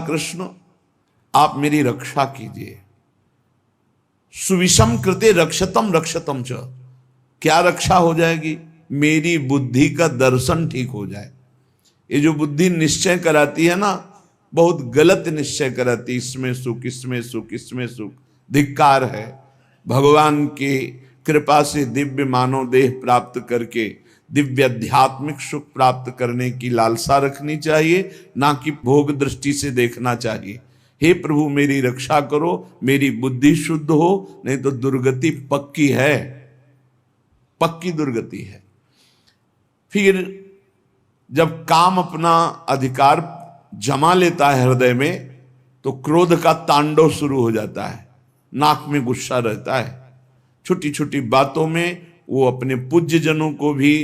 कृष्ण आप मेरी रक्षा कीजिए। सुविषम कृते रक्षतम रक्षतम च, क्या रक्षा हो जाएगी? मेरी बुद्धि का दर्शन ठीक हो जाए। ये जो बुद्धि निश्चय कराती है ना, बहुत गलत निश्चय कराती, इसमें सुख इसमें सुख इसमें सुख, धिक्कार है। भगवान की कृपा से दिव्य मानव देह प्राप्त करके दिव्य आध्यात्मिक सुख प्राप्त करने की लालसा रखनी चाहिए, ना कि भोग दृष्टि से देखना चाहिए। हे प्रभु मेरी रक्षा करो, मेरी बुद्धि शुद्ध हो, नहीं तो दुर्गति पक्की है, पक्की दुर्गति है। फिर जब काम अपना अधिकार जमा लेता है हृदय में, तो क्रोध का तांडव शुरू हो जाता है, नाक में गुस्सा रहता है, छोटी छोटी बातों में वो अपने पूज्य जनों को भी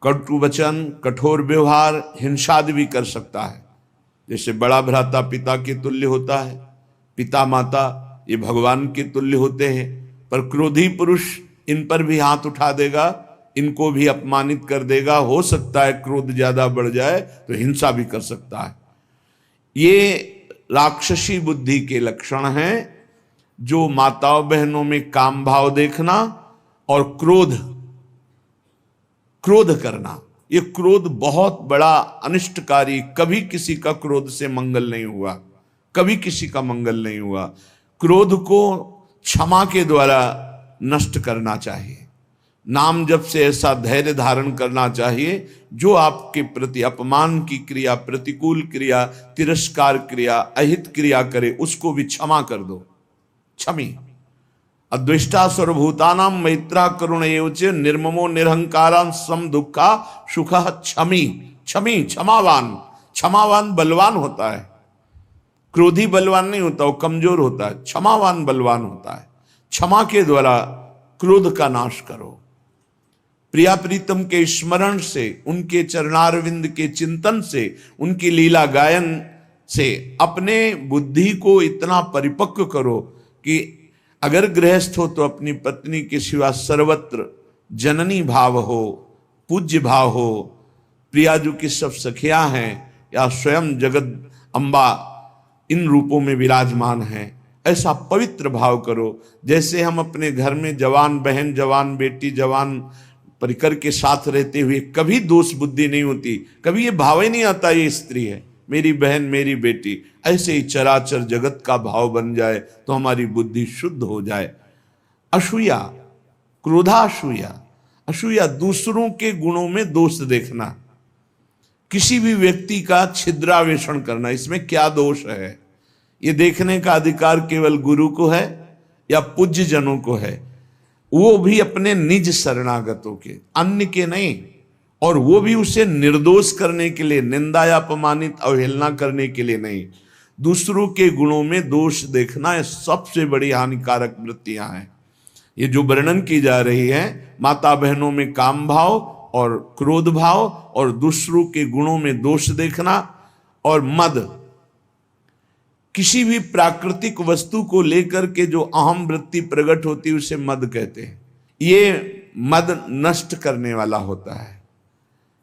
कटु वचन, कठोर व्यवहार, हिंसाद भी कर सकता है। जैसे बड़ा भ्राता पिता के तुल्य होता है, पिता माता ये भगवान के तुल्य होते हैं, पर क्रोधी पुरुष इन पर भी हाथ उठा देगा, इनको भी अपमानित कर देगा। हो सकता है क्रोध ज्यादा बढ़ जाए तो हिंसा भी कर सकता है। ये राक्षसी बुद्धि के लक्षण हैं, जो माताओं बहनों में काम भाव देखना और क्रोध करना। ये क्रोध बहुत बड़ा अनिष्टकारी, कभी किसी का क्रोध से मंगल नहीं हुआ, कभी किसी का मंगल नहीं हुआ। क्रोध को क्षमा के द्वारा नष्ट करना चाहिए। नाम जप से ऐसा धैर्य धारण करना चाहिए, जो आपके प्रति अपमान की क्रिया, प्रतिकूल क्रिया, तिरस्कार क्रिया, अहित क्रिया करे, उसको भी क्षमा कर दो। क्षमी अद्वेष्टा सर्वभूतानां मैत्रा करुण एवच निर्ममो निरहंकारां सम दुखा सुखः क्षमी। क्षमी क्षमावान, क्षमावान बलवान होता है, क्रोधी बलवान नहीं होता, वो कमजोर होता है। क्षमावान बलवान होता है। क्षमा के द्वारा क्रोध का नाश करो। प्रिया प्रीतम के स्मरण से, उनके चरणारविंद के चिंतन से, उनकी लीला गायन से अपने बुद्धि को इतना परिपक्व करो कि अगर गृहस्थ हो तो अपनी पत्नी के सिवा सर्वत्र जननी भाव हो, पूज्य भाव हो। प्रियाजू की सब सखियां हैं या स्वयं जगत अम्बा इन रूपों में विराजमान हैं, ऐसा पवित्र भाव करो। जैसे हम अपने घर में जवान बहन, जवान बेटी, जवान परिकर के साथ रहते हुए कभी दोष बुद्धि नहीं होती, कभी ये भाव ही नहीं आता ये स्त्री है, मेरी बहन, मेरी बेटी। ऐसे ही चराचर जगत का भाव बन जाए तो हमारी बुद्धि शुद्ध हो जाए। असूया, क्रोधासूया, असूया दूसरों के गुणों में दोष देखना, किसी भी व्यक्ति का छिद्रावेषण करना, इसमें क्या दोष है, ये देखने का अधिकार केवल गुरु को है या पूज्य जनों को है, वो भी अपने निज शरणागतों के, अन्य के नहीं। और वो भी उसे निर्दोष करने के लिए, निंदा या अपमानित अवहेलना करने के लिए नहीं। दूसरों के गुणों में दोष देखना ये सबसे बड़ी हानिकारक वृत्तियां हैं। ये जो वर्णन की जा रही है, माता बहनों में काम भाव और क्रोध भाव और दूसरों के गुणों में दोष देखना और मद, किसी भी प्राकृतिक वस्तु को लेकर के जो अहम वृत्ति प्रकट होती है उसे मद कहते हैं। ये मद नष्ट करने वाला होता है।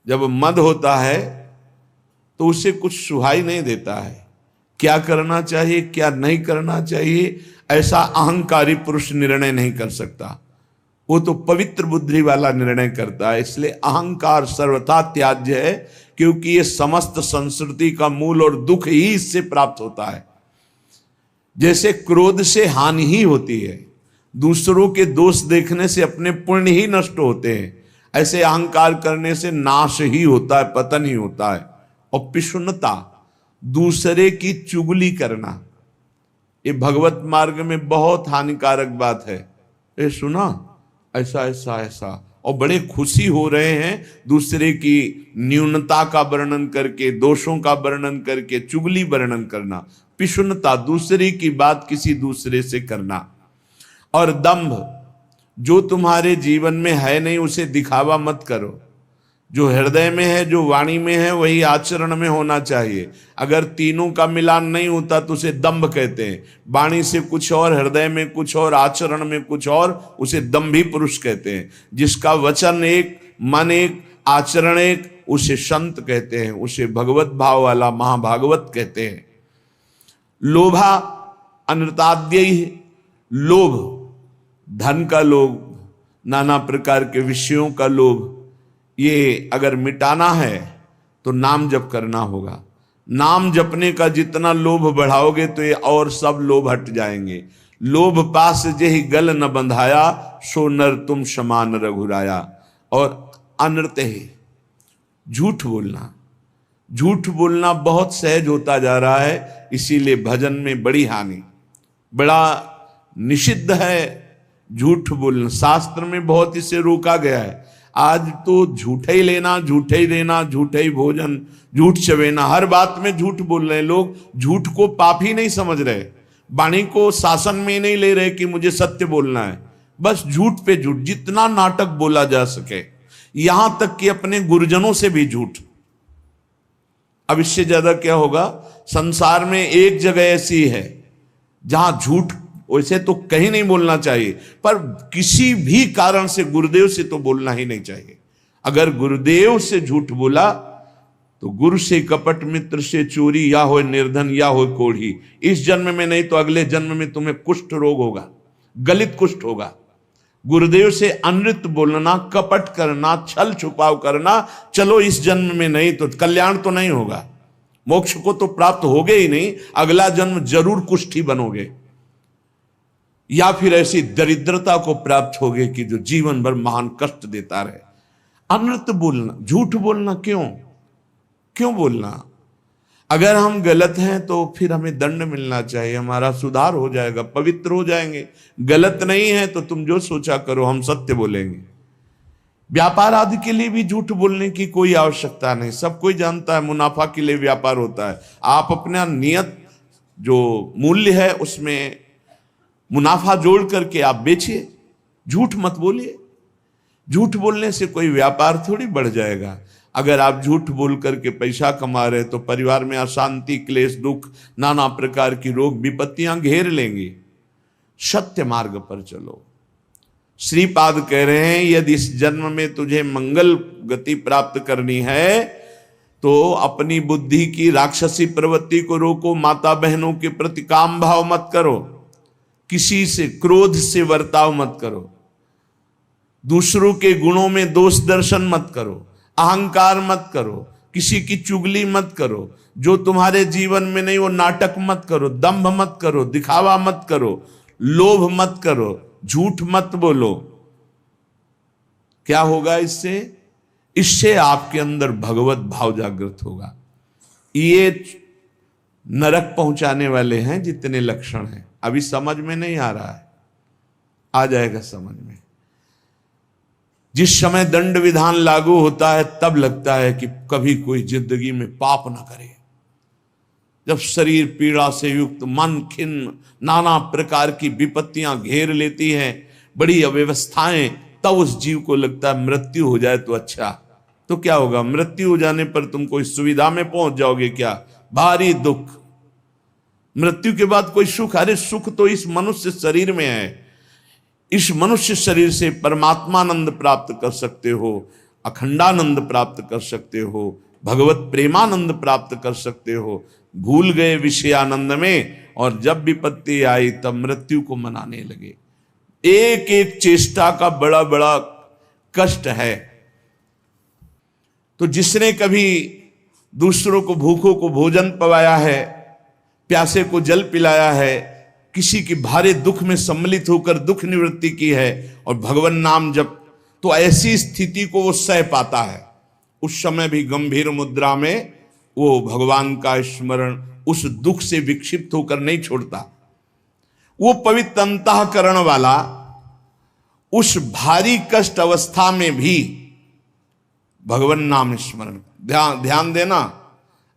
जब मद होता है तो उसे कुछ सुहाई नहीं देता है, क्या करना चाहिए क्या नहीं करना चाहिए ऐसा अहंकारी पुरुष निर्णय नहीं कर सकता, वो तो पवित्र बुद्धि वाला निर्णय करता है। इसलिए अहंकार सर्वथा त्याज्य है, क्योंकि ये समस्त संस्कृति का मूल और दुख ही इससे प्राप्त होता है। जैसे क्रोध से हानि ही होती है, दूसरों के दोष देखने से अपने पुण्य ही नष्ट होते हैं, ऐसे अहंकार करने से नाश ही होता है, पतन ही होता है। और पिशुन्नता, दूसरे की चुगली करना, ये भगवत मार्ग में बहुत हानिकारक बात है। ये सुना ऐसा ऐसा ऐसा, और बड़े खुशी हो रहे हैं दूसरे की न्यूनता का वर्णन करके, दोषों का वर्णन करके, चुगली वर्णन करना। पिशुन्नता, दूसरे की बात किसी दूसरे से करना। और दंभ, जो तुम्हारे जीवन में है नहीं उसे दिखावा मत करो। जो हृदय में है, जो वाणी में है, वही आचरण में होना चाहिए। अगर तीनों का मिलान नहीं होता तो उसे दंभ कहते हैं। वाणी से कुछ और, हृदय में कुछ और, आचरण में कुछ और, उसे दंभी पुरुष कहते हैं। जिसका वचन एक, मन एक, आचरण एक, उसे संत कहते हैं, उसे भगवत भाव वाला महाभागवत कहते हैं। लोभा अनृताद्यय, लोभ, धन का लोभ, नाना प्रकार के विषयों का लोभ, ये अगर मिटाना है तो नाम जप करना होगा। नाम जपने का जितना लोभ बढ़ाओगे तो ये और सब लोभ हट जाएंगे। लोभ पास जेहि गल न बंधाया, सो नर तुम समान रघुराया। और अनृत है झूठ बोलना। झूठ बोलना बहुत सहज होता जा रहा है, इसीलिए भजन में बड़ी हानि, बड़ा निषिद्ध है झूठ बोलना। शास्त्र में बहुत इसे रोका गया है। आज तो झूठे ही लेना, झूठे ही देना, झूठे ही भोजन, झूठ चवेना, हर बात में झूठ बोल रहे लोग। झूठ को पाप ही नहीं समझ रहे, वाणी को शासन में नहीं ले रहे कि मुझे सत्य बोलना है, बस झूठ पे झूठ, जितना नाटक बोला जा सके, यहां तक कि अपने गुरुजनों से भी झूठ। अब इससे ज्यादा क्या होगा? संसार में एक जगह ऐसी है जहां झूठ वैसे तो कहीं नहीं बोलना चाहिए, पर किसी भी कारण से गुरुदेव से तो बोलना ही नहीं चाहिए। अगर गुरुदेव से झूठ बोला तो गुरु से कपट, मित्र से चोरी, या हो निर्धन या हो कोढ़ी। इस जन्म में नहीं तो अगले जन्म में तुम्हें कुष्ठ रोग होगा, गलित कुष्ठ होगा। गुरुदेव से अनृत बोलना, कपट करना, छल छुपाव करना, चलो इस जन्म में नहीं तो कल्याण तो नहीं होगा, मोक्ष को तो प्राप्त होगे ही नहीं, अगला जन्म जरूर कुष्ठी बनोगे, या फिर ऐसी दरिद्रता को प्राप्त होगे कि जो जीवन भर महान कष्ट देता रहे। अनृत बोलना, झूठ बोलना, क्यों बोलना? अगर हम गलत हैं तो फिर हमें दंड मिलना चाहिए, हमारा सुधार हो जाएगा, पवित्र हो जाएंगे। गलत नहीं है तो तुम जो सोचा करो, हम सत्य बोलेंगे। व्यापार आदि के लिए भी झूठ बोलने की कोई आवश्यकता नहीं। सब कोई जानता है मुनाफा के लिए व्यापार होता है। आप अपना नियत जो मूल्य है उसमें मुनाफा जोड़ करके आप बेचिए, झूठ मत बोलिए। झूठ बोलने से कोई व्यापार थोड़ी बढ़ जाएगा। अगर आप झूठ बोल करके पैसा कमा रहे तो परिवार में अशांति, क्लेश, दुख, नाना प्रकार की रोग विपत्तियां घेर लेंगी। सत्य मार्ग पर चलो। श्रीपाद कह रहे हैं यदि इस जन्म में तुझे मंगल गति प्राप्त करनी है तो अपनी बुद्धि की राक्षसी प्रवृत्ति को रोको। माता बहनों के प्रति काम भाव मत करो, किसी से क्रोध से वर्ताव मत करो, दूसरों के गुणों में दोष दर्शन मत करो, अहंकार मत करो, किसी की चुगली मत करो, जो तुम्हारे जीवन में नहीं वो नाटक मत करो, दंभ मत करो, दिखावा मत करो, लोभ मत करो, झूठ मत बोलो। क्या होगा इससे? इससे आपके अंदर भगवत भाव जागृत होगा। ये नरक पहुंचाने वाले हैं जितने लक्षण हैं, अभी समझ में नहीं आ रहा है, आ जाएगा समझ में। जिस समय दंड विधान लागू होता है तब लगता है कि कभी कोई जिंदगी में पाप ना करे। जब शरीर पीड़ा से युक्त, मन खिन्न, नाना प्रकार की विपत्तियां घेर लेती हैं, बड़ी अव्यवस्थाएं, तब उस जीव को लगता है मृत्यु हो जाए तो अच्छा। तो क्या होगा? मृत्यु हो जाने पर तुम कोई सुविधा में पहुंच जाओगे क्या? भारी दुख। मृत्यु के बाद कोई सुख? अरे सुख तो इस मनुष्य शरीर में है। इस मनुष्य शरीर से परमात्मानंद प्राप्त कर सकते हो, अखंडानंद प्राप्त कर सकते हो, भगवत प्रेमानंद प्राप्त कर सकते हो। भूल गए विषयानंद में और जब विपत्ति आई तब मृत्यु को मनाने लगे। एक एक चेष्टा का बड़ा बड़ा कष्ट है। तो जिसने कभी दूसरों को, भूखों को भोजन पवाया है, प्यासे को जल पिलाया है, किसी की भारी दुख में सम्मिलित होकर दुख निवृत्ति की है और भगवान नाम जप, तो ऐसी स्थिति को वो सह पाता है। उस समय भी गंभीर मुद्रा में वो भगवान का स्मरण उस दुख से विक्षिप्त होकर नहीं छोड़ता। वो पवित्र अंतःकरण वाला उस भारी कष्ट अवस्था में भी भगवान नाम स्मरण। ध्यान देना,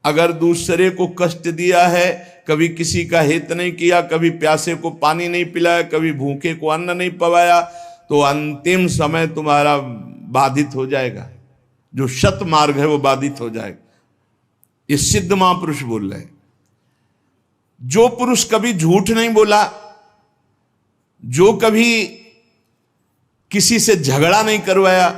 अगर दूसरे को कष्ट दिया है, कभी किसी का हित नहीं किया, कभी प्यासे को पानी नहीं पिलाया, कभी भूखे को अन्न नहीं पवाया, तो अंतिम समय तुम्हारा बाधित हो जाएगा। जो शत मार्ग है वो बाधित हो जाएगा। ये सिद्ध महापुरुष बोल रहे हैं। जो पुरुष कभी झूठ नहीं बोला, जो कभी किसी से झगड़ा नहीं करवाया,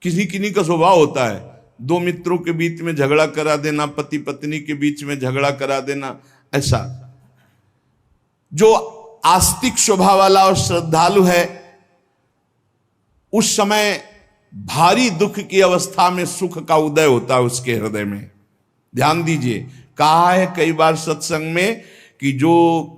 किसी किन्हीं का स्वभाव होता है दो मित्रों के बीच में झगड़ा करा देना, पति पत्नी के बीच में झगड़ा करा देना, ऐसा जो आस्तिक स्वभाव वाला और श्रद्धालु है, उस समय भारी दुख की अवस्था में सुख का उदय होता है उसके हृदय में। ध्यान दीजिए, कहा है कई बार सत्संग में कि जो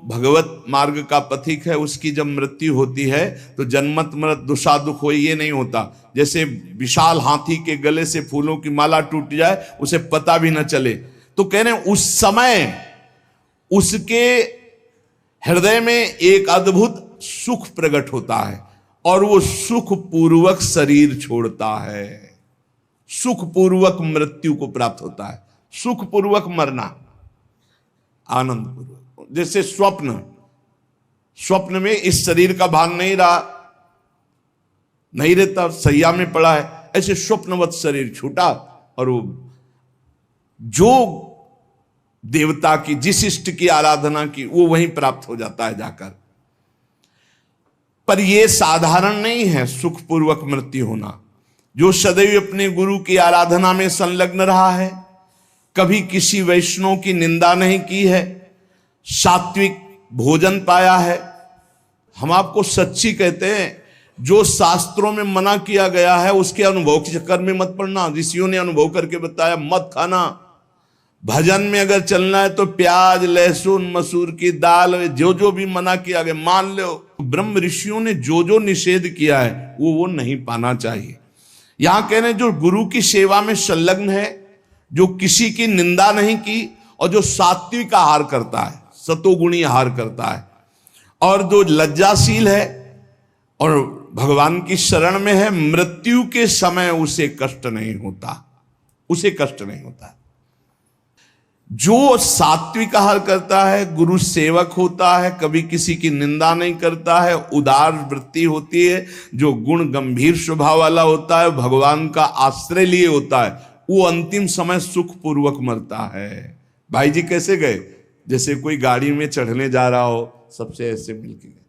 भगवत मार्ग का पथिक है उसकी जब मृत्यु होती है तो जन्मत मृत दुषा दुख हो, ये नहीं होता। जैसे विशाल हाथी के गले से फूलों की माला टूट जाए, उसे पता भी न चले। तो कह रहे हैं उस समय उसके हृदय में एक अद्भुत सुख प्रकट होता है और वो सुख पूर्वक शरीर छोड़ता है, सुख पूर्वक मृत्यु को प्राप्त होता है। सुख पूर्वक मरना, आनंद पूर्वक, जैसे स्वप्न में इस शरीर का भान नहीं रहता, सैया में पड़ा है, ऐसे स्वप्नवत शरीर छूटा और वो जो देवता की, जिस इष्ट की आराधना की, वो वहीं प्राप्त हो जाता है जाकर। पर यह साधारण नहीं है सुखपूर्वक मृत्यु होना। जो सदैव अपने गुरु की आराधना में संलग्न रहा है, कभी किसी वैष्णव की निंदा नहीं की है, सात्विक भोजन पाया है। हम आपको सच्ची कहते हैं, जो शास्त्रों में मना किया गया है उसके अनुभव के चक्कर में मत पड़ना। ऋषियों ने अनुभव करके बताया, मत खाना। भजन में अगर चलना है तो प्याज, लहसुन, मसूर की दाल, जो जो भी मना किया गया मान लो। ब्रह्म ऋषियों ने जो जो निषेध किया है वो नहीं पाना चाहिए। यहां कह रहे हैं जो गुरु की सेवा में संलग्न है, जो किसी की निंदा नहीं की और जो सात्विक आहार करता है, सतोगुणी आहार करता है, और जो लज्जाशील है और भगवान की शरण में है, मृत्यु के समय उसे कष्ट नहीं होता, जो सात्विक आहार करता है, गुरु सेवक होता है, कभी किसी की निंदा नहीं करता है, उदार वृत्ति होती है, जो गुण गंभीर स्वभाव वाला होता है, भगवान का आश्रय लिए होता है, वो अंतिम समय सुख पूर्वक मरता है। भाई जी कैसे गए? जैसे कोई गाड़ी में चढ़ने जा रहा हो, सबसे ऐसे मिलके गए।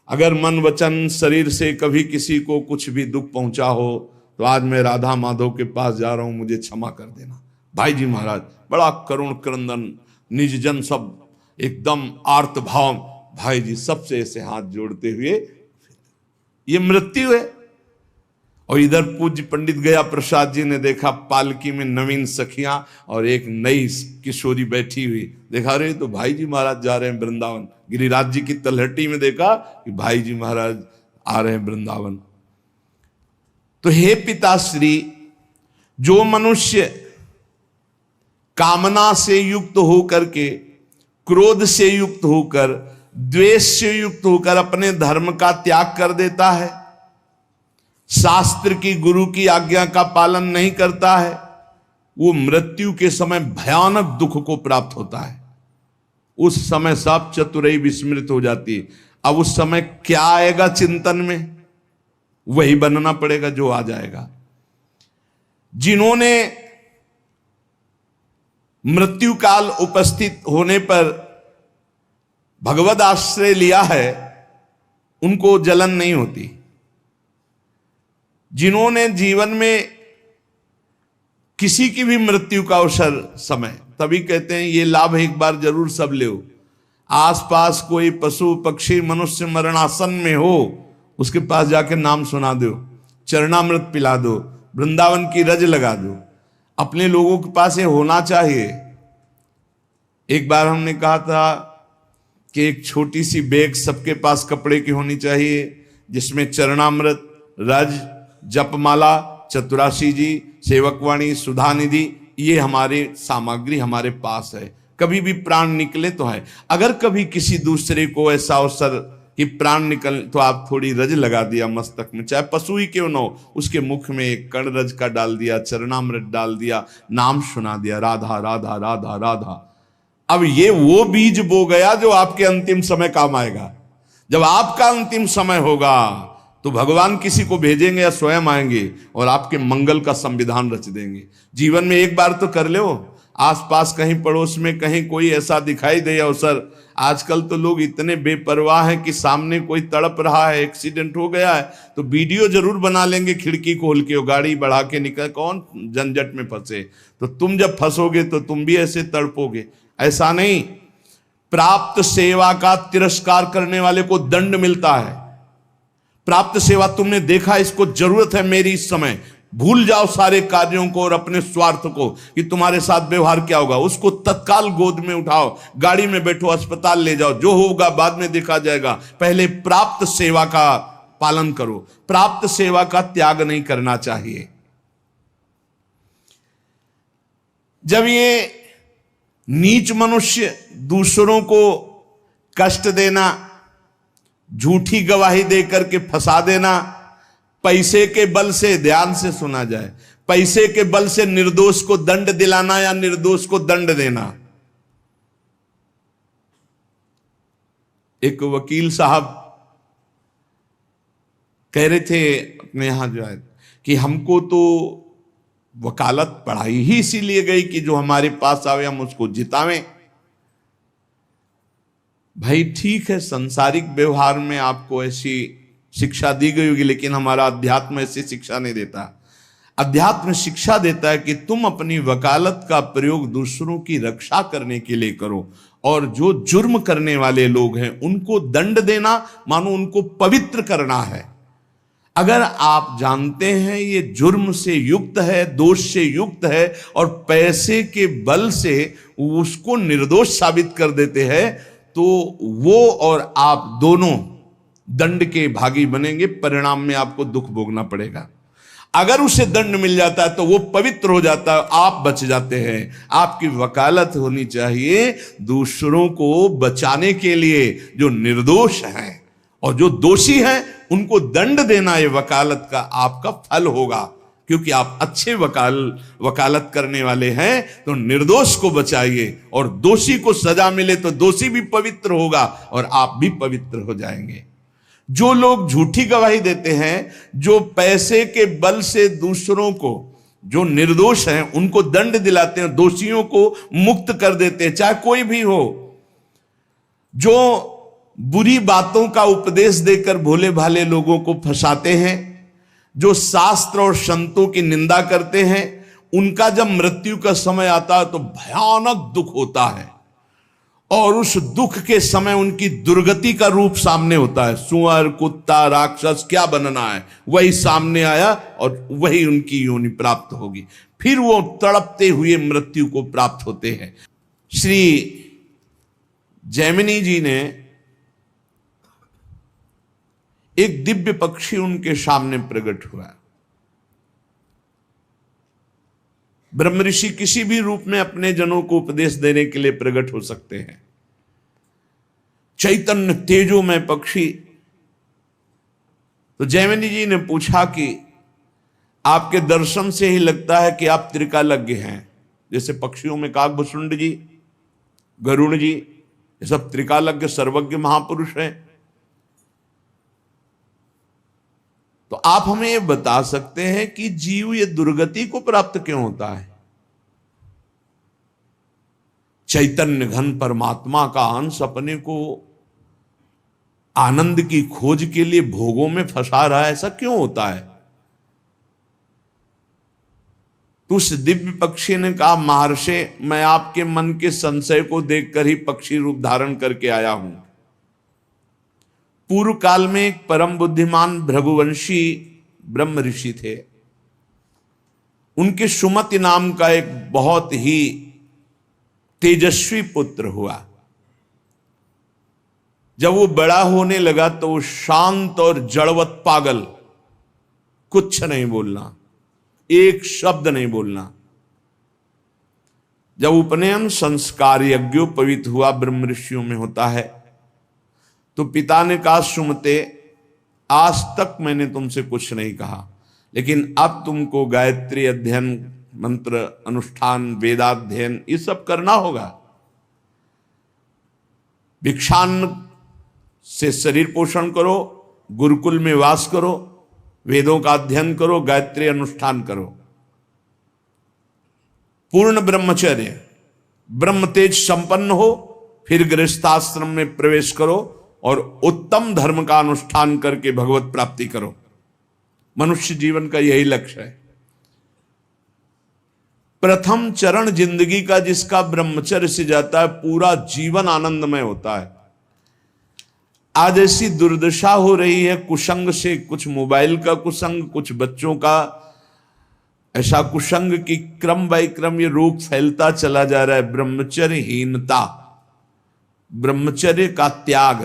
अगर मन वचन शरीर से कभी किसी को कुछ भी दुख पहुंचा हो तो आज मैं राधा माधव के पास जा रहा हूं, मुझे क्षमा कर देना। भाई जी महाराज बड़ा करुण क्रंदन, निज जन सब एकदम आर्त भाव, भाई जी सबसे ऐसे हाथ जोड़ते हुए, ये मृत्यु है। और इधर पूज्य पंडित गया प्रसाद जी ने देखा पालकी में नवीन सखियां और एक नई किशोरी बैठी हुई, देखा रहे तो भाई जी महाराज जा रहे हैं वृंदावन। गिरिराज जी की तलहटी में देखा कि भाई जी महाराज आ रहे हैं वृंदावन। तो हे पिताश्री, जो मनुष्य कामना से युक्त होकर के, क्रोध से युक्त होकर, द्वेष से युक्त होकर अपने धर्म का त्याग कर देता है, शास्त्र की, गुरु की आज्ञा का पालन नहीं करता है, वो मृत्यु के समय भयानक दुख को प्राप्त होता है। उस समय सब चतुराई विस्मृत हो जाती है। अब उस समय क्या आएगा चिंतन में, वही बनना पड़ेगा जो आ जाएगा। जिन्होंने मृत्यु काल उपस्थित होने पर भगवद आश्रय लिया है, उनको जलन नहीं होती। जिन्होंने जीवन में किसी की भी मृत्यु का अवसर समय, तभी कहते हैं ये लाभ एक बार जरूर सब ले। आसपास कोई पशु पक्षी मनुष्य मरणासन में हो, उसके पास जाके नाम सुना दो, चरणामृत पिला दो, वृंदावन की रज लगा दो। अपने लोगों के पास ये होना चाहिए। एक बार हमने कहा था कि एक छोटी सी बैग सबके पास कपड़े की होनी चाहिए, जिसमें चरणामृत, रज, जपमाला, चतुराशी जी, सेवकवाणी, सुधा निधि, ये हमारी सामग्री हमारे पास है। कभी भी प्राण निकले तो है। अगर कभी किसी दूसरे को ऐसा अवसर कि प्राण निकल, तो आप थोड़ी रज लगा दिया मस्तक में, चाहे पशु ही क्यों न हो, उसके मुख में एक कण रज का डाल दिया, चरणामृत डाल दिया, नाम सुना दिया, राधा राधा राधा राधा। अब ये वो बीज बो गया जो आपके अंतिम समय काम आएगा। जब आपका अंतिम समय होगा तो भगवान किसी को भेजेंगे या स्वयं आएंगे और आपके मंगल का संविधान रच देंगे। जीवन में एक बार तो कर लो, आसपास कहीं पड़ोस में कहीं कोई ऐसा दिखाई दे अवसर। आजकल तो लोग इतने बेपरवाह हैं कि सामने कोई तड़प रहा है, एक्सीडेंट हो गया है, तो वीडियो जरूर बना लेंगे, खिड़की खोल के गाड़ी बढ़ा के निकल, कौन झंझट में फंसे। तो तुम जब फंसोगे तो तुम भी ऐसे तड़पोगे। ऐसा नहीं, प्राप्त सेवा का तिरस्कार करने वाले को दंड मिलता है। प्राप्त सेवा तुमने देखा, इसको जरूरत है मेरी इस समय, भूल जाओ सारे कार्यों को और अपने स्वार्थ को कि तुम्हारे साथ व्यवहार क्या होगा। उसको तत्काल गोद में उठाओ, गाड़ी में बैठो, अस्पताल ले जाओ, जो होगा बाद में देखा जाएगा। पहले प्राप्त सेवा का पालन करो, प्राप्त सेवा का त्याग नहीं करना चाहिए। जब ये नीच मनुष्य दूसरों को कष्ट देना, झूठी गवाही देकर के फंसा देना, पैसे के बल से, ध्यान से सुना जाए, पैसे के बल से निर्दोष को दंड दिलाना या निर्दोष को दंड देना। एक वकील साहब कह रहे थे अपने यहां जो है कि हमको तो वकालत पढ़ाई ही इसीलिए गई कि जो हमारे पास आवे हम उसको जितावें। भाई ठीक है, सांसारिक व्यवहार में आपको ऐसी शिक्षा दी गई होगी, लेकिन हमारा अध्यात्म ऐसी शिक्षा नहीं देता। अध्यात्म शिक्षा देता है कि तुम अपनी वकालत का प्रयोग दूसरों की रक्षा करने के लिए करो, और जो जुर्म करने वाले लोग हैं उनको दंड देना मानो उनको पवित्र करना है। अगर आप जानते हैं ये जुर्म से युक्त है, दोष से युक्त है, और पैसे के बल से उसको निर्दोष साबित कर देते हैं, तो वो और आप दोनों दंड के भागी बनेंगे, परिणाम में आपको दुख भोगना पड़ेगा। अगर उसे दंड मिल जाता है तो वो पवित्र हो जाता है, आप बच जाते हैं। आपकी वकालत होनी चाहिए दूसरों को बचाने के लिए, जो निर्दोष हैं, और जो दोषी हैं उनको दंड देना ये वकालत का आपका फल होगा। क्योंकि आप अच्छे वकालत करने वाले हैं तो निर्दोष को बचाइए, और दोषी को सजा मिले तो दोषी भी पवित्र होगा और आप भी पवित्र हो जाएंगे। जो लोग झूठी गवाही देते हैं, जो पैसे के बल से दूसरों को, जो निर्दोष हैं उनको दंड दिलाते हैं, दोषियों को मुक्त कर देते हैं, चाहे कोई भी हो, जो बुरी बातों का उपदेश देकर भोले भाले लोगों को फंसाते हैं, जो शास्त्र और संतों की निंदा करते हैं, उनका जब मृत्यु का समय आता है तो भयानक दुख होता है, और उस दुख के समय उनकी दुर्गति का रूप सामने होता है। सुअर, कुत्ता, राक्षस क्या बनना है वही सामने आया और वही उनकी योनि प्राप्त होगी। फिर वो तड़पते हुए मृत्यु को प्राप्त होते हैं। श्री जैमिनी जी ने एक दिव्य पक्षी उनके सामने प्रकट हुआ। ब्रह्म ऋषि किसी भी रूप में अपने जनों को उपदेश देने के लिए प्रकट हो सकते हैं। चैतन्य तेजोमय पक्षी। तो जैमिनी जी ने पूछा कि आपके दर्शन से ही लगता है कि आप त्रिकालज्ञ हैं। जैसे पक्षियों में काकभुसुंड जी, गरुड़ जी, ये सब त्रिकालज्ञ सर्वज्ञ महापुरुष हैं। तो आप हमें यह बता सकते हैं कि जीव ये दुर्गति को प्राप्त क्यों होता है? चैतन्य घन परमात्मा का अंश अपने को आनंद की खोज के लिए भोगों में फंसा रहा है, ऐसा क्यों होता है? तो उस दिव्य पक्षी ने कहा, महर्षि, मैं आपके मन के संशय को देखकर ही पक्षी रूप धारण करके आया हूं। पूर्व काल में एक परम बुद्धिमान भृगुवंशी ब्रह्म ऋषि थे। उनके सुमति नाम का एक बहुत ही तेजस्वी पुत्र हुआ। जब वो बड़ा होने लगा तो वो शांत और जड़वत पागल, कुछ नहीं बोलना, एक शब्द नहीं बोलना। जब उपनयन संस्कार यज्ञोपवीत हुआ, ब्रह्म ऋषियों में होता है, तो पिता ने कहा, सुमते, आज तक मैंने तुमसे कुछ नहीं कहा, लेकिन अब तुमको गायत्री अध्ययन, मंत्र अनुष्ठान, वेदाध्ययन ये सब करना होगा। भिक्षान्न से शरीर पोषण करो, गुरुकुल में वास करो, वेदों का अध्ययन करो, गायत्री अनुष्ठान करो, पूर्ण ब्रह्मचर्य, ब्रह्म तेज संपन्न हो, फिर गृहस्थाश्रम में प्रवेश करो और उत्तम धर्म का अनुष्ठान करके भगवत प्राप्ति करो। मनुष्य जीवन का यही लक्ष्य है। प्रथम चरण जिंदगी का जिसका ब्रह्मचर्य से जाता है, पूरा जीवन आनंदमय होता है। आज ऐसी दुर्दशा हो रही है कुसंग से, कुछ मोबाइल का कुसंग, कुछ बच्चों का ऐसा कुसंग कि क्रम बाय क्रम ये रोग फैलता चला जा रहा है। ब्रह्मचर्यहीनता, ब्रह्मचर्य का त्याग,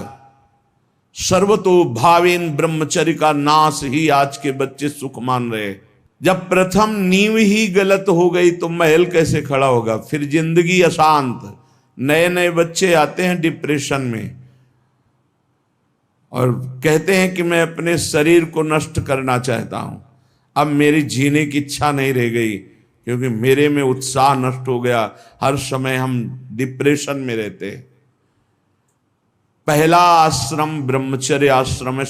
सर्वतो भावेन ब्रह्मचर्य का नाश ही आज के बच्चे सुख मान रहे। जब प्रथम नींव ही गलत हो गई तो महल कैसे खड़ा होगा? फिर जिंदगी अशांत। नए नए बच्चे आते हैं डिप्रेशन में और कहते हैं कि मैं अपने शरीर को नष्ट करना चाहता हूं, अब मेरी जीने की इच्छा नहीं रह गई क्योंकि मेरे में उत्साह नष्ट हो गया। हर समय हम डिप्रेशन में रहते। पहला आश्रम ब्रह्मचर्य आश्रम है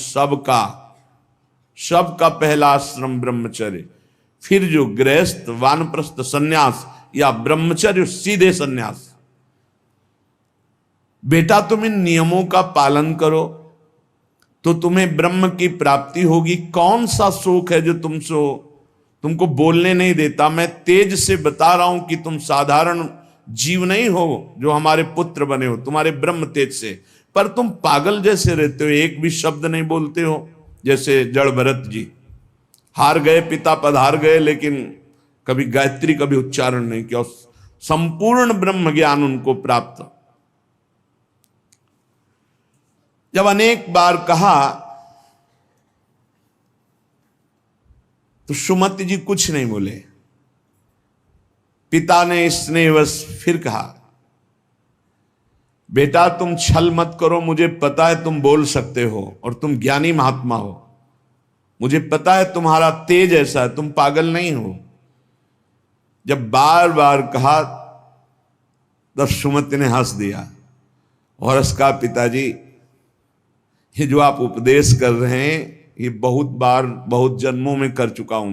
सबका पहला आश्रम ब्रह्मचर्य। फिर जो गृहस्थ, वानप्रस्थ, सन्यास या ब्रह्मचर्य सीधे सन्यास। बेटा तुम इन नियमों का पालन करो तो तुम्हें ब्रह्म की प्राप्ति होगी। कौन सा शोक है जो तुमको बोलने नहीं देता? मैं तेज से बता रहा हूं कि तुम साधारण जीव नहीं हो जो हमारे पुत्र बने हो, तुम्हारे ब्रह्म तेज से, पर तुम पागल जैसे रहते हो, एक भी शब्द नहीं बोलते हो। जैसे जड़ भरत जी हार गए, पिता पधार गए, लेकिन कभी गायत्री कभी उच्चारण नहीं किया, संपूर्ण ब्रह्म ज्ञान उनको प्राप्त। जब अनेक बार कहा तो सुमति जी कुछ नहीं बोले। पिता ने स्नेहवश फिर कहा, बेटा तुम छल मत करो, मुझे पता है तुम बोल सकते हो और तुम ज्ञानी महात्मा हो, मुझे पता है तुम्हारा तेज ऐसा है, तुम पागल नहीं हो। जब बार बार कहा तब सुमति ने हंस दिया और उसका, पिताजी ये जो आप उपदेश कर रहे हैं ये बहुत बार, बहुत जन्मों में कर चुका हूं।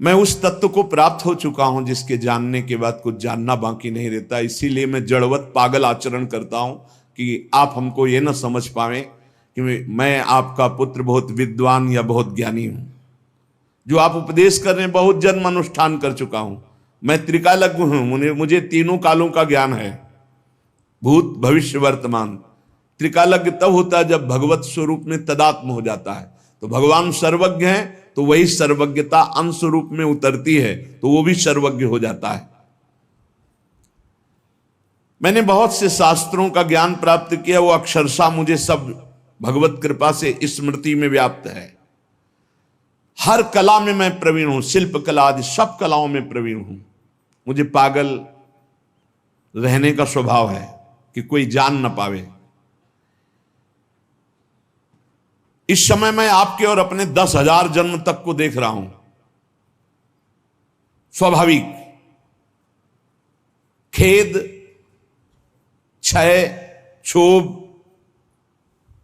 मैं उस तत्व को प्राप्त हो चुका हूं जिसके जानने के बाद कुछ जानना बाकी नहीं रहता। इसीलिए मैं जड़वत पागल आचरण करता हूं कि आप हमको ये ना समझ पाए कि मैं आपका पुत्र बहुत विद्वान या बहुत ज्ञानी हूं। जो आप उपदेश कर रहे हैं बहुत जन्म अनुष्ठान कर चुका हूं। मैं त्रिकालज्ञ हूं, मुझे तीनों कालों का ज्ञान है, भूत भविष्य वर्तमान। त्रिकालज्ञ तब होता है जब भगवत स्वरूप में तदात्म हो जाता है। तो भगवान सर्वज्ञ है तो वही सर्वज्ञता अंश रूप में उतरती है तो वो भी सर्वज्ञ हो जाता है। मैंने बहुत से शास्त्रों का ज्ञान प्राप्त किया, वो अक्षरशः मुझे सब भगवत कृपा से स्मृति में व्याप्त है। हर कला में मैं प्रवीण हूं, शिल्प कला आदि सब कलाओं में प्रवीण हूं। मुझे पागल रहने का स्वभाव है कि कोई जान न पावे। इस समय मैं आपके और अपने 10,000 जन्म तक को देख रहा हूं। स्वाभाविक खेद, क्षय, क्षोभ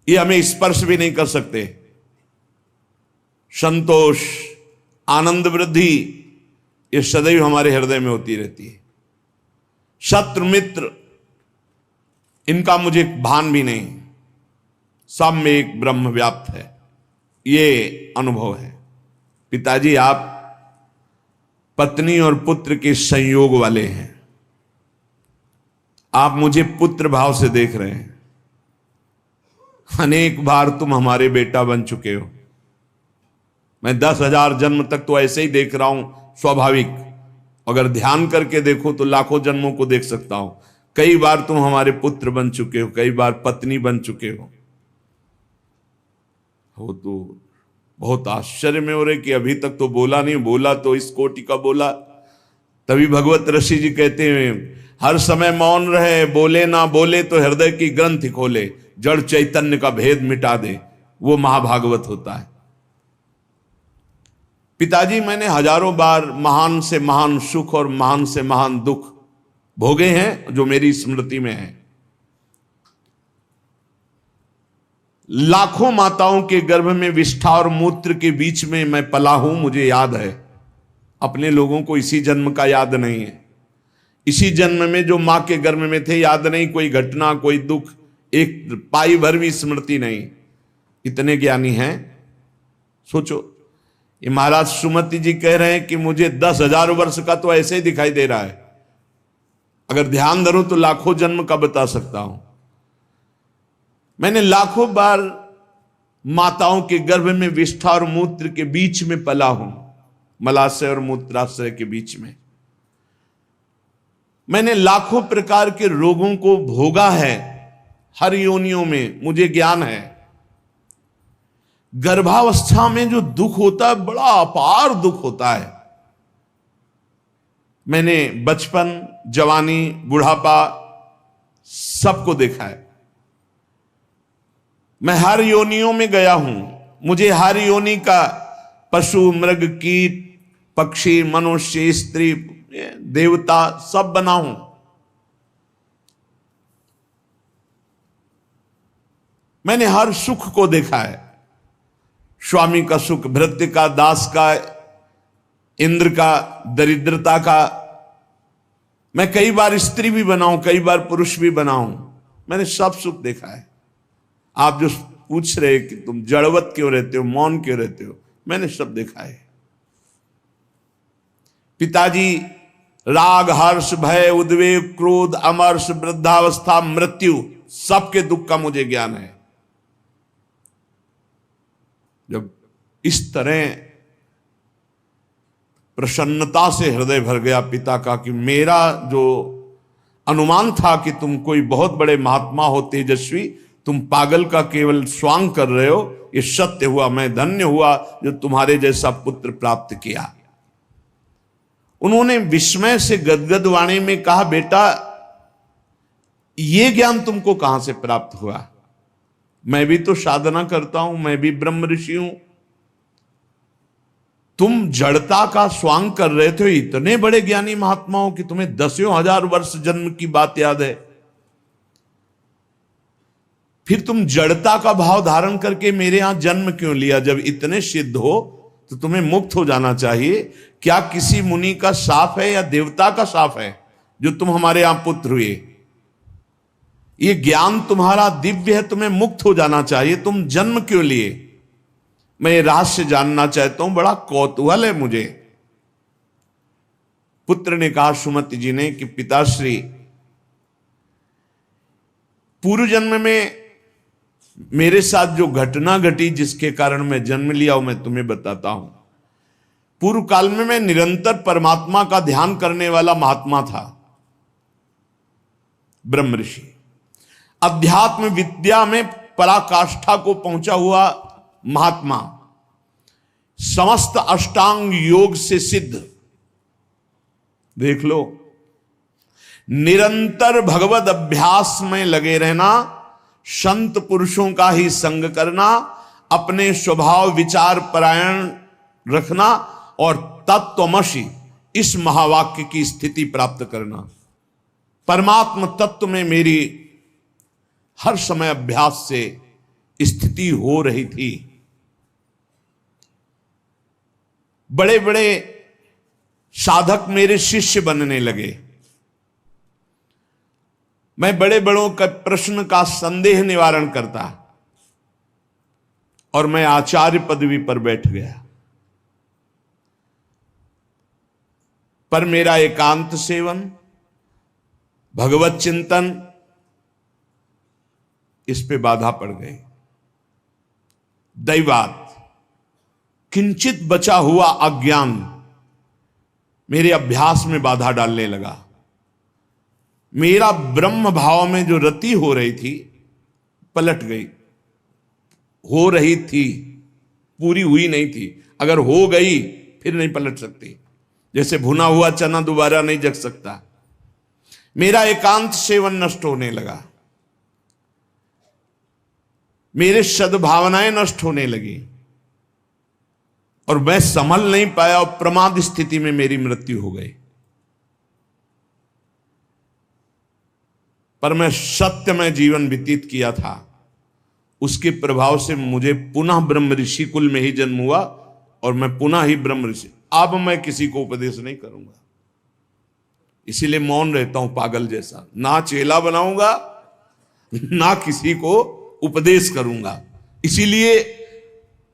ये हमें स्पर्श भी नहीं कर सकते। संतोष, आनंद, वृद्धि ये सदैव हमारे हृदय में होती रहती है। शत्रु मित्र इनका मुझे भान भी नहीं, सब में एक ब्रह्म व्याप्त है, ये अनुभव है। पिताजी आप पत्नी और पुत्र के संयोग वाले हैं। आप मुझे पुत्र भाव से देख रहे हैं। अनेक बार तुम हमारे बेटा बन चुके हो। मैं 10,000 जन्म तक तो ऐसे ही देख रहा हूं, स्वाभाविक। अगर ध्यान करके देखो तो लाखों जन्मों को देख सकता हूं। कई बार तुम हमारे पुत्र बन चुके हो, कई बार पत्नी बन चुके हो। तो बहुत आश्चर्य में हो रहे कि अभी तक तो बोला नहीं, बोला तो इस कोटि का बोला। तभी भगवत ऋषि जी कहते हैं हर समय मौन रहे, बोले ना बोले तो हृदय की ग्रंथि खोले, जड़ चैतन्य का भेद मिटा दे, वो महाभागवत होता है। पिताजी मैंने हजारों बार महान से महान सुख और महान से महान दुख भोगे हैं जो मेरी स्मृति में है। लाखों माताओं के गर्भ में विष्ठा और मूत्र के बीच में मैं पला हूं, मुझे याद है। अपने लोगों को इसी जन्म का याद नहीं है। इसी जन्म में जो मां के गर्भ में थे याद नहीं, कोई घटना, कोई दुख, एक पाई भर भी स्मृति नहीं। इतने ज्ञानी हैं। सोचो ये महाराज सुमति जी कह रहे हैं कि मुझे 10,000 वर्ष का तो ऐसे ही दिखाई दे रहा है, अगर ध्यान धरूं तो लाखों जन्म का बता सकता हूं। मैंने लाखों बार माताओं के गर्भ में विष्ठा और मूत्र के बीच में पला हूं, मलाशय और मूत्राशय के बीच में। मैंने लाखों प्रकार के रोगों को भोगा है, हर योनियों में मुझे ज्ञान है। गर्भावस्था में जो दुख होता है बड़ा अपार दुख होता है। मैंने बचपन, जवानी, बुढ़ापा सबको देखा है। मैं हर योनियों में गया हूं, मुझे हर योनि का पशु, मृग, कीट, पक्षी, मनुष्य, स्त्री, देवता सब बना हूं। मैंने हर सुख को देखा है, स्वामी का सुख, भृत्य का, दास का, इंद्र का, दरिद्रता का। मैं कई बार स्त्री भी बनाऊं, कई बार पुरुष भी बनाऊं, मैंने सब सुख देखा है। आप जो पूछ रहे कि तुम जड़वत क्यों रहते हो, मौन क्यों रहते हो, मैंने सब देखा है। पिताजी राग, हर्ष, भय, उद्वेग, क्रोध, अमर्ष, वृद्धावस्था, मृत्यु, सबके दुख का मुझे ज्ञान है। जब इस तरह प्रसन्नता से हृदय भर गया पिता का कि मेरा जो अनुमान था कि तुम कोई बहुत बड़े महात्मा हो, तेजस्वी, तुम पागल का केवल स्वांग कर रहे हो, ये सत्य हुआ। मैं धन्य हुआ जो तुम्हारे जैसा पुत्र प्राप्त किया। उन्होंने विस्मय से गदगद वाणी में कहा, बेटा ये ज्ञान तुमको कहां से प्राप्त हुआ? मैं भी तो साधना करता हूं, मैं भी ब्रह्म ऋषि हूं। तुम जड़ता का स्वांग कर रहे थे, इतने बड़े ज्ञानी महात्माओं की तुम्हें 10,000 वर्ष जन्म की बात याद है, फिर तुम जड़ता का भाव धारण करके मेरे यहां जन्म क्यों लिया? जब इतने सिद्ध हो तो तुम्हें मुक्त हो जाना चाहिए। क्या किसी मुनि का शाप है या देवता का शाप है जो तुम हमारे यहां पुत्र हुए? ये ज्ञान तुम्हारा दिव्य है, तुम्हें मुक्त हो जाना चाहिए, तुम जन्म क्यों लिए? मैं ये रहस्य जानना चाहता हूं, बड़ा कौतूहल है मुझे। पुत्र ने कहा सुमति जी ने कि पिताश्री, पूर्व जन्म में मेरे साथ जो घटना घटी जिसके कारण मैं जन्म लिया वो मैं तुम्हें बताता हूं। पूर्व काल में मैं निरंतर परमात्मा का ध्यान करने वाला महात्मा था, ब्रह्म ऋषि, अध्यात्म विद्या में पराकाष्ठा को पहुंचा हुआ महात्मा, समस्त अष्टांग योग से सिद्ध। देख लो, निरंतर भगवत अभ्यास में लगे रहना, संत पुरुषों का ही संग करना, अपने स्वभाव विचार परायण रखना और तत्वमसि इस महावाक्य की स्थिति प्राप्त करना। परमात्म तत्व में मेरी हर समय अभ्यास से स्थिति हो रही थी। बड़े बड़े साधक मेरे शिष्य बनने लगे। मैं बड़े बड़ों का प्रश्न का संदेह निवारण करता और मैं आचार्य पदवी पर बैठ गया। पर मेरा एकांत सेवन, भगवत चिंतन, इस पे बाधा पड़ गई। दैवात किंचित बचा हुआ अज्ञान मेरे अभ्यास में बाधा डालने लगा। मेरा ब्रह्म भाव में जो रति हो रही थी पलट गई। हो रही थी, पूरी हुई नहीं थी। अगर हो गई फिर नहीं पलट सकती। जैसे भुना हुआ चना दोबारा नहीं जग सकता। मेरा एकांत सेवन नष्ट होने लगा, मेरे सद्भावनाएं नष्ट होने लगी और मैं संभल नहीं पाया और प्रमाद स्थिति में मेरी मृत्यु हो गई। पर मैं सत्यमय जीवन व्यतीत किया था, उसके प्रभाव से मुझे पुनः ब्रह्म ऋषि कुल में ही जन्म हुआ और मैं पुनः ही ब्रह्म ऋषि। अब मैं किसी को उपदेश नहीं करूंगा, इसीलिए मौन रहता हूं पागल जैसा। ना चेला बनाऊंगा ना किसी को उपदेश करूंगा। इसीलिए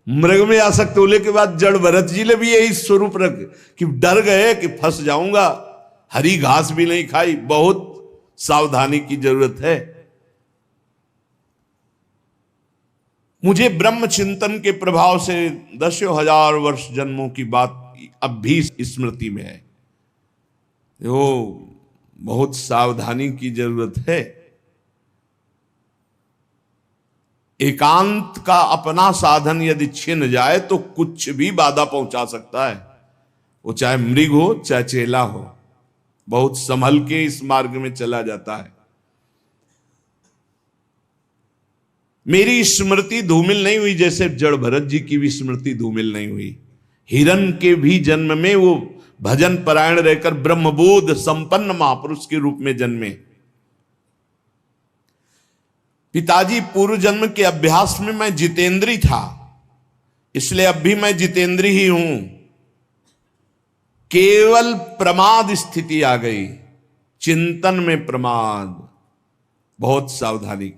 मृग में आसक्त होने के बाद जड़ भरत जी ने भी यही स्वरूप रख कि डर गए कि फंस जाऊंगा, हरी घास भी नहीं खाई, बहुत सावधानी की जरूरत है। मुझे ब्रह्म चिंतन के प्रभाव से दसों हजार वर्ष जन्मों की बात अब भी स्मृति में है। वो बहुत सावधानी की जरूरत है। एकांत का अपना साधन यदि छिन जाए तो कुछ भी बाधा पहुंचा सकता है, वो चाहे मृग हो चाहे चेला हो, बहुत संभल के इस मार्ग में चला जाता है। मेरी स्मृति धूमिल नहीं हुई जैसे जड़ भरत जी की भी स्मृति धूमिल नहीं हुई। हिरण के भी जन्म में वो भजन परायण रहकर ब्रह्मबोध संपन्न महापुरुष के रूप में जन्मे। पिताजी पूर्व जन्म के अभ्यास में मैं जितेंद्री था, इसलिए अब भी मैं जितेंद्री ही हूं। केवल प्रमाद स्थिति आ गई, चिंतन में प्रमाद, बहुत सावधानी।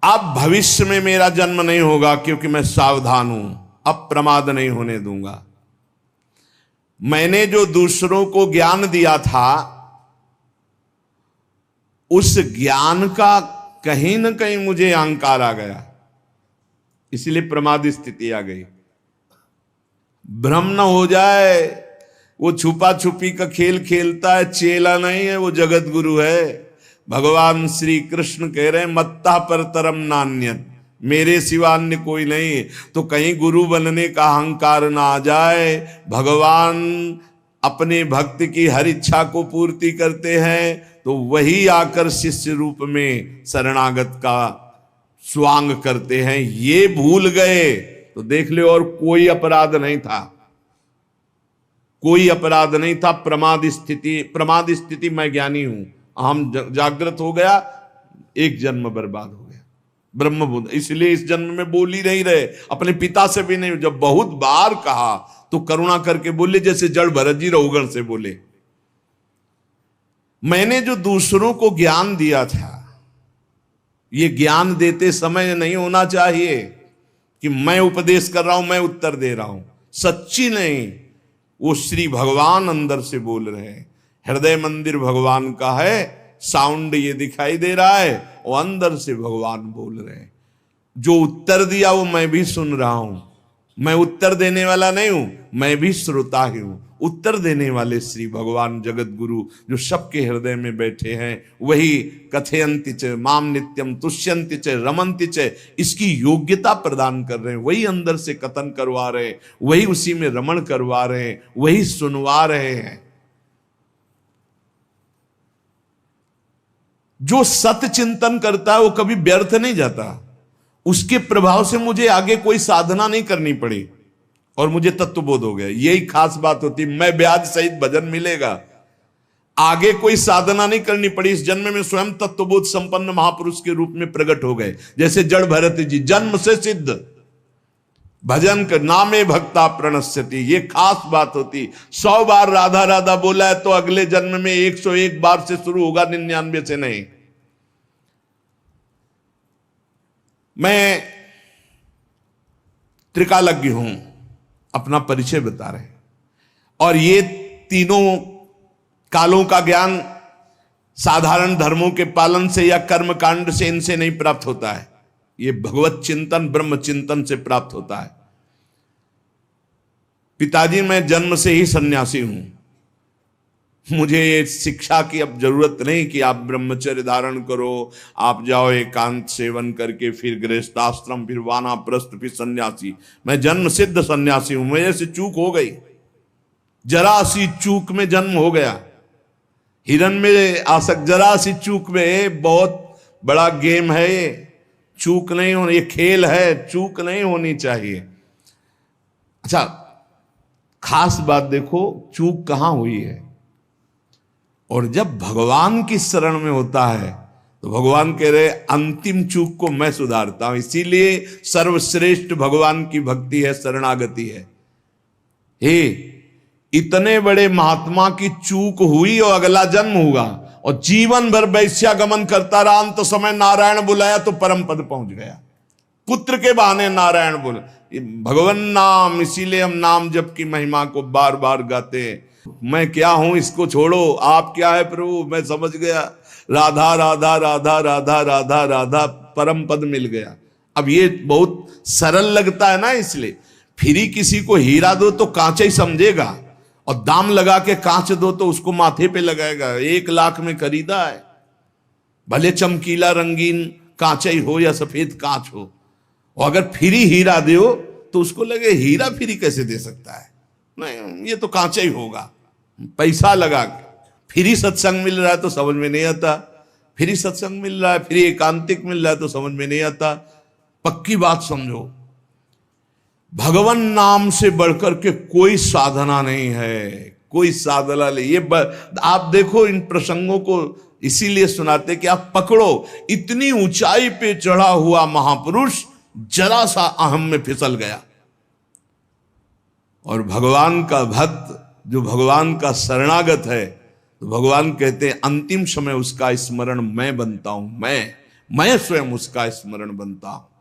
अब भविष्य में मेरा जन्म नहीं होगा क्योंकि मैं सावधान हूं, अब प्रमाद नहीं होने दूंगा। मैंने जो दूसरों को ज्ञान दिया था उस ज्ञान का कहीं न कहीं मुझे अहंकार आ गया, इसलिए प्रमाद स्थिति आ गई। भ्रम न हो जाए, वो छुपा छुपी का खेल खेलता है, चेला नहीं है, वो जगत गुरु है। भगवान श्री कृष्ण कह रहे हैं मत्ता पर तरम नान्यत, मेरे सिवा अन्य कोई नहीं। तो कहीं गुरु बनने का अहंकार ना आ जाए। भगवान अपने भक्त की हर इच्छा को पूर्ति करते हैं तो वही आकर शिष्य रूप में शरणागत का स्वांग करते हैं। ये भूल गए तो देख ले, और कोई अपराध नहीं था, कोई अपराध नहीं था। प्रमाद स्थिति मैं ज्ञानी हूं, हम जागृत हो गया, एक जन्म बर्बाद हो गया। ब्रह्म बुद्ध इसलिए इस जन्म में बोल ही नहीं रहे, अपने पिता से भी नहीं। जब बहुत बार कहा तो करुणा करके बोले, जैसे जड़ भरत जी रघुगण से बोले। मैंने जो दूसरों को ज्ञान दिया था, ये ज्ञान देते समय नहीं होना चाहिए कि मैं उपदेश कर रहा हूं, मैं उत्तर दे रहा हूं, सच्ची नहीं। वो श्री भगवान अंदर से बोल रहे हैं। हृदय मंदिर भगवान का है, साउंड ये दिखाई दे रहा है, और अंदर से भगवान बोल रहे हैं। जो उत्तर दिया वो मैं भी सुन रहा हूं, मैं उत्तर देने वाला नहीं हूं, मैं भी श्रोता ही हूं। उत्तर देने वाले श्री भगवान जगत गुरु जो सबके हृदय में बैठे हैं, वही कथयन्ति च माम नित्यम तुष्यन्ति च रमन्ति च, इसकी योग्यता प्रदान कर रहे हैं। वही अंदर से कथन करवा रहे हैं, वही उसी में रमण करवा रहे हैं, वही सुनवा रहे हैं। जो सत्य चिंतन करता है वो कभी व्यर्थ नहीं जाता। उसके प्रभाव से मुझे आगे कोई साधना नहीं करनी पड़ी और मुझे तत्वबोध हो गया। यही खास बात होती, मैं ब्याज सहित भजन मिलेगा, आगे कोई साधना नहीं करनी पड़ी। इस जन्म में स्वयं तत्वबोध संपन्न महापुरुष के रूप में प्रकट हो गए। जैसे जड़ भरत जी जन्म से सिद्ध, भजन कर नामे भक्ता प्रणश्यति, ये खास बात होती। 100 बार राधा राधा बोला है तो अगले जन्म में 101 बार से शुरू होगा, 99 से नहीं। मैं त्रिकालज्ञ हूं, अपना परिचय बता रहे हैं। और ये तीनों कालों का ज्ञान साधारण धर्मों के पालन से या कर्म कांड से इनसे नहीं प्राप्त होता है, ये भगवत चिंतन ब्रह्म चिंतन से प्राप्त होता है। पिताजी मैं जन्म से ही सन्यासी हूं, मुझे ये शिक्षा की अब जरूरत नहीं कि आप ब्रह्मचर्य धारण करो, आप जाओ एकांत सेवन करके फिर गृहस्थाश्रम, फिर वानाप्रस्थ, फिर सन्यासी। मैं जन्म सिद्ध सन्यासी हूं। मेरे से चूक हो गई, जरा सी चूक में जन्म हो गया। हिरन में आसक्त, जरा सी चूक में, बहुत बड़ा गेम है ये, चूक नहीं होनी, ये खेल है, चूक नहीं होनी चाहिए। अच्छा, खास बात देखो, चूक कहां हुई है। और जब भगवान की शरण में होता है तो भगवान कह रहे अंतिम चूक को मैं सुधारता हूं। इसीलिए सर्वश्रेष्ठ भगवान की भक्ति है, शरणागति है। हे, इतने बड़े महात्मा की चूक हुई और अगला जन्म हुआ और जीवन भर वैश्यागमन करता रहा, अंत समय नारायण बुलाया तो परम पद पहुंच गया। पुत्र के बहाने नारायण बोल, भगवान नाम, इसीलिए हम नाम जप की महिमा को बार बार गाते हैं। मैं क्या हूं इसको छोड़ो, आप क्या है प्रभु, मैं समझ गया, राधा राधा राधा राधा राधा राधा, परम पद मिल गया। अब ये बहुत सरल लगता है ना, इसलिए फ्री किसी को हीरा दो तो कांच ही समझेगा, और दाम लगा के कांच दो तो उसको माथे पे लगाएगा। 1 लाख में खरीदा है, भले चमकीला रंगीन कांच ही हो या सफेद कांच हो, और अगर फ्री हीरा दो तो उसको लगे हीरा फ्री कैसे दे सकता है, नहीं ये तो कांच ही होगा। पैसा लगा के फ्री सत्संग मिल रहा है तो समझ में नहीं आता, फ्री सत्संग मिल रहा है, फ्री एकांतिक मिल रहा है तो समझ में नहीं आता। पक्की बात समझो, भगवान नाम से बढ़कर के कोई साधना नहीं है, कोई साधना नहीं। ये आप देखो इन प्रसंगों को इसीलिए सुनाते कि आप पकड़ो, इतनी ऊंचाई पे चढ़ा हुआ महापुरुष जरा सा अहम में फिसल गया, और भगवान का भक्त जो भगवान का शरणागत है, तो भगवान कहते हैं अंतिम समय उसका स्मरण मैं बनता हूं, मैं स्वयं उसका स्मरण बनता हूं।